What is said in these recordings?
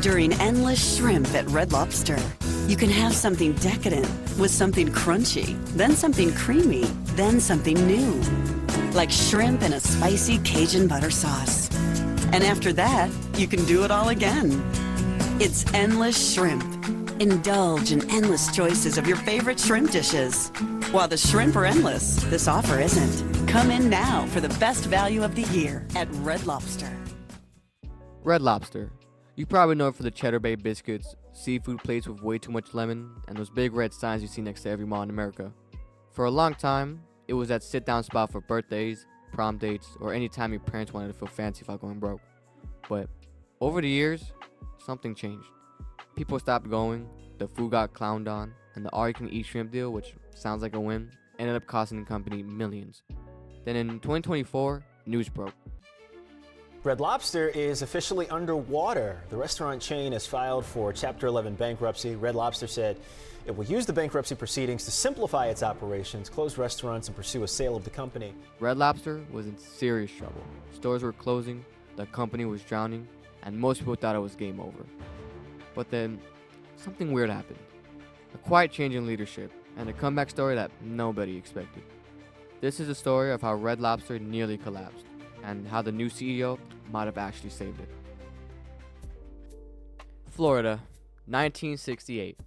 During endless shrimp at Red Lobster, you can have something decadent with something crunchy, then something creamy, then something new. Like shrimp in a spicy Cajun butter sauce. And after that, you can do it all again. It's endless shrimp. Indulge in endless choices of your favorite shrimp dishes. While the shrimp are endless, this offer isn't. Come in now for the best value of the year at Red Lobster. Red Lobster. You probably know it for the Cheddar Bay biscuits, seafood plates with way too much lemon, and those big red signs you see next to every mall in America. For a long time, it was that sit-down spot for birthdays, prom dates, or any time your parents wanted to feel fancy without going broke. But over the years, something changed. People stopped going, the food got clowned on, and the all-you-can-eat shrimp deal, which sounds like a win, ended up costing the company millions. Then in 2024, news broke. Red Lobster is officially underwater. The restaurant chain has filed for Chapter 11 bankruptcy. Red Lobster said it will use the bankruptcy proceedings to simplify its operations, close restaurants, and pursue a sale of the company. Red Lobster was in serious trouble. Stores were closing, the company was drowning, and most people thought it was game over. But then, something weird happened. A quiet change in leadership, and a comeback story that nobody expected. This is a story of how Red Lobster nearly collapsed, and how the new CEO might have actually saved it. Florida, 1968.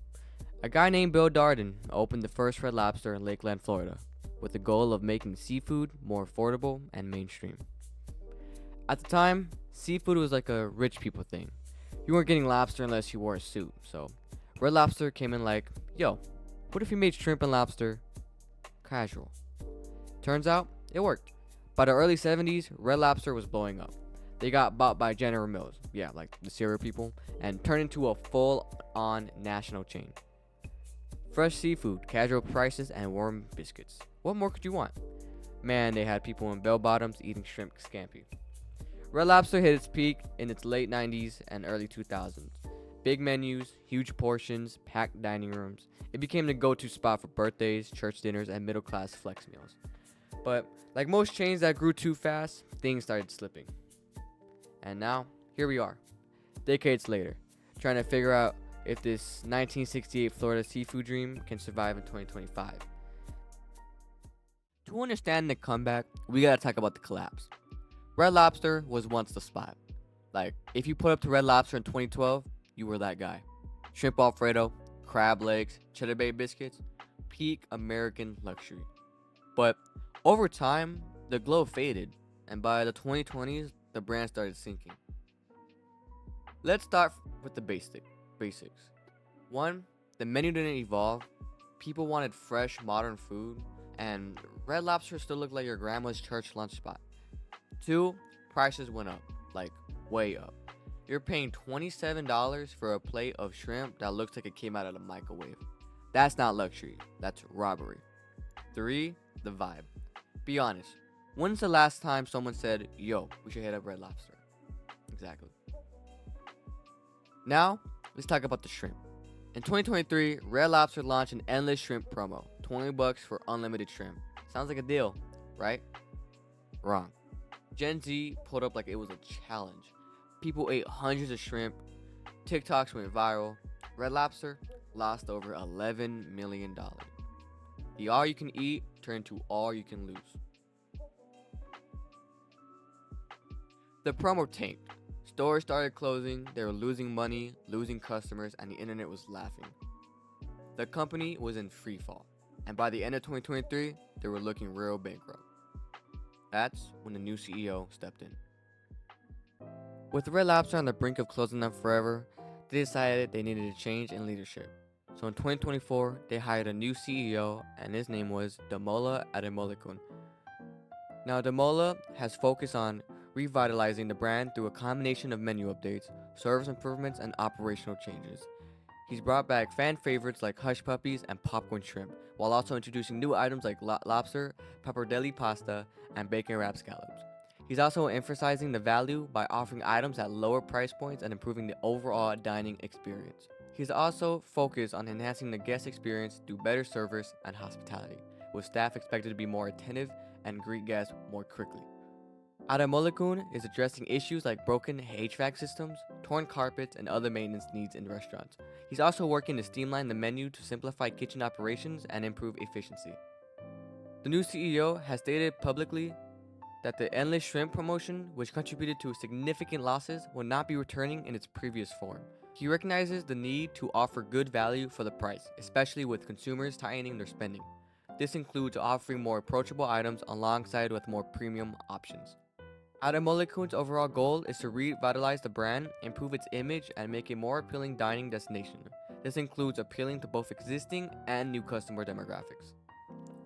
A guy named Bill Darden opened the first Red Lobster in Lakeland, Florida, with the goal of making seafood more affordable and mainstream. At the time, seafood was like a rich people thing. You weren't getting lobster unless you wore a suit, so Red Lobster came in like, yo, what if we made shrimp and lobster casual? Turns out, it worked. By the early 70s, Red Lobster was blowing up. They got bought by General Mills, yeah, like the cereal people, and turned into a full-on national chain. Fresh seafood, casual prices, and warm biscuits. What more could you want? Man, they had people in bell-bottoms eating shrimp scampi. Red Lobster hit its peak in its late 90s and early 2000s. Big menus, huge portions, packed dining rooms. It became the go-to spot for birthdays, church dinners, and middle-class flex meals. But like most chains that grew too fast, things started slipping. And now, here we are, decades later, trying to figure out if this 1968 Florida seafood dream can survive in 2025. To understand the comeback, we gotta talk about the collapse. Red Lobster was once the spot. Like, if you put up to Red Lobster in 2012, you were that guy. Shrimp Alfredo, crab legs, Cheddar Bay biscuits, peak American luxury. But over time, the glow faded, and by the 2020s, the brand started sinking. Let's start with the basics. 1, the menu didn't evolve. People wanted fresh, modern food, and Red Lobster still looked like your grandma's church lunch spot. 2, prices went up, like way up. You're paying $27 for a plate of shrimp that looks like it came out of the microwave. That's not luxury, that's robbery. 3, the vibe. Be honest, when's the last time someone said, yo, we should hit up Red Lobster? Exactly. Now, let's talk about the shrimp. In 2023, Red Lobster launched an endless shrimp promo. $20 for unlimited shrimp. Sounds like a deal, right? Wrong. Gen Z pulled up like it was a challenge. People ate hundreds of shrimp. TikToks went viral. Red Lobster lost over $11 million. The all-you-can-eat turned to all-you-can-lose. The promo tanked. Stores started closing, they were losing money, losing customers, and the internet was laughing. The company was in free fall, and by the end of 2023, they were looking real bankrupt. That's when the new CEO stepped in. With Red Lobster on the brink of closing them forever, they decided they needed a change in leadership. So in 2024, they hired a new CEO, and his name was Damola Ademolikun. Now, Damola has focused on revitalizing the brand through a combination of menu updates, service improvements, and operational changes. He's brought back fan favorites like hush puppies and popcorn shrimp, while also introducing new items like lobster, pappardelle pasta, and bacon wrapped scallops. He's also emphasizing the value by offering items at lower price points and improving the overall dining experience. He's also focused on enhancing the guest experience through better service and hospitality, with staff expected to be more attentive and greet guests more quickly. Adamolekun is addressing issues like broken HVAC systems, torn carpets, and other maintenance needs in restaurants. He's also working to streamline the menu to simplify kitchen operations and improve efficiency. The new CEO has stated publicly that the endless shrimp promotion, which contributed to significant losses, will not be returning in its previous form. He recognizes the need to offer good value for the price, especially with consumers tightening their spending. This includes offering more approachable items alongside with more premium options. Adamolekun's overall goal is to revitalize the brand, improve its image, and make a more appealing dining destination. This includes appealing to both existing and new customer demographics.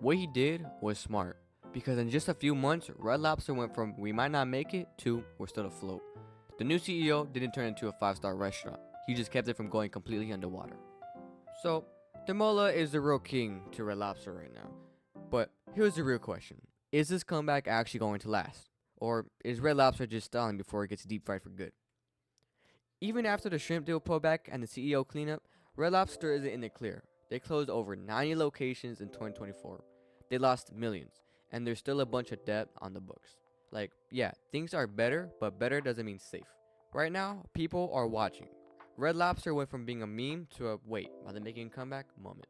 What he did was smart, because in just a few months, Red Lobster went from "we might not make it" to "we're still afloat." The new CEO didn't turn it into a 5-star restaurant. He just kept it from going completely underwater. So, Demola is the real king to Red Lobster right now. But here's the real question. Is this comeback actually going to last? Or is Red Lobster just stalling before it gets deep fried for good? Even after the shrimp deal pullback and the CEO cleanup, Red Lobster isn't in the clear. They closed over 90 locations in 2024. They lost millions, and there's still a bunch of debt on the books. Like, yeah, things are better, but better doesn't mean safe. Right now, people are watching. Red Lobster went from being a meme to a wait, are they making a comeback moment?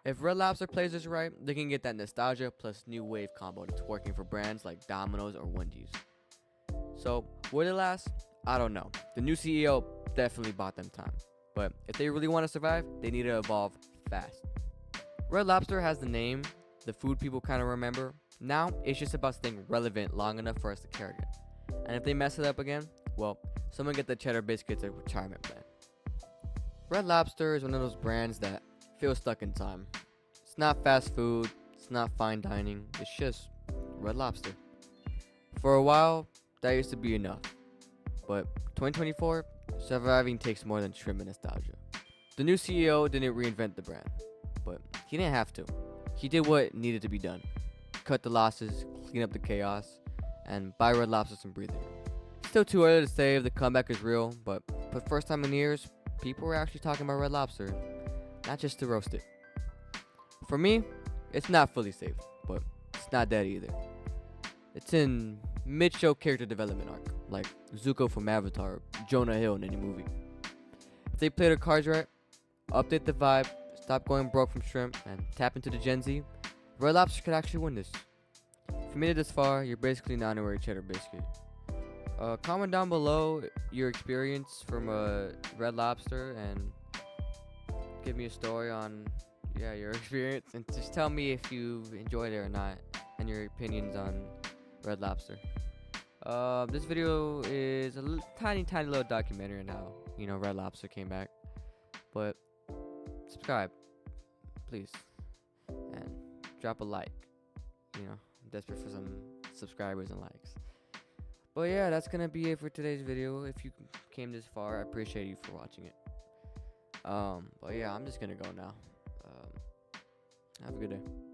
If Red Lobster plays this right, they can get that nostalgia plus new wave combo that's working for brands like Domino's or Wendy's. So, will it last? I don't know. The new CEO definitely bought them time. But if they really want to survive, they need to evolve fast. Red Lobster has the name, the food people kind of remember. Now, it's just about staying relevant long enough for us to care again. And if they mess it up again, well, someone get the cheddar biscuits a retirement plan. Red Lobster is one of those brands that feels stuck in time. It's not fast food, it's not fine dining, it's just Red Lobster. For a while, that used to be enough. But 2024, surviving takes more than shrimp and nostalgia. The new CEO didn't reinvent the brand, but he didn't have to. He did what needed to be done. Cut the losses, clean up the chaos, and buy Red Lobster some breathing. Still too early to say if the comeback is real, but for the first time in years, people were actually talking about Red Lobster, not just to roast it. For me, it's not fully safe, but it's not dead either. It's in mid-show character development arc, like Zuko from Avatar, or Jonah Hill in any movie. If they play their cards right, update the vibe, stop going broke from shrimp, and tap into the Gen Z, Red Lobster could actually win this. If you made it this far, you're basically an honorary cheddar biscuit. Comment down below your experience from Red Lobster and give me a story on your experience, and just tell me if you enjoyed it or not and your opinions on Red Lobster. This video is a tiny little documentary on how Red Lobster came back, but subscribe please and drop a like. I'm desperate for some subscribers and likes. But yeah, that's gonna be it for today's video. If you came this far, I appreciate you for watching it. But yeah, I'm just gonna go now. Have a good day.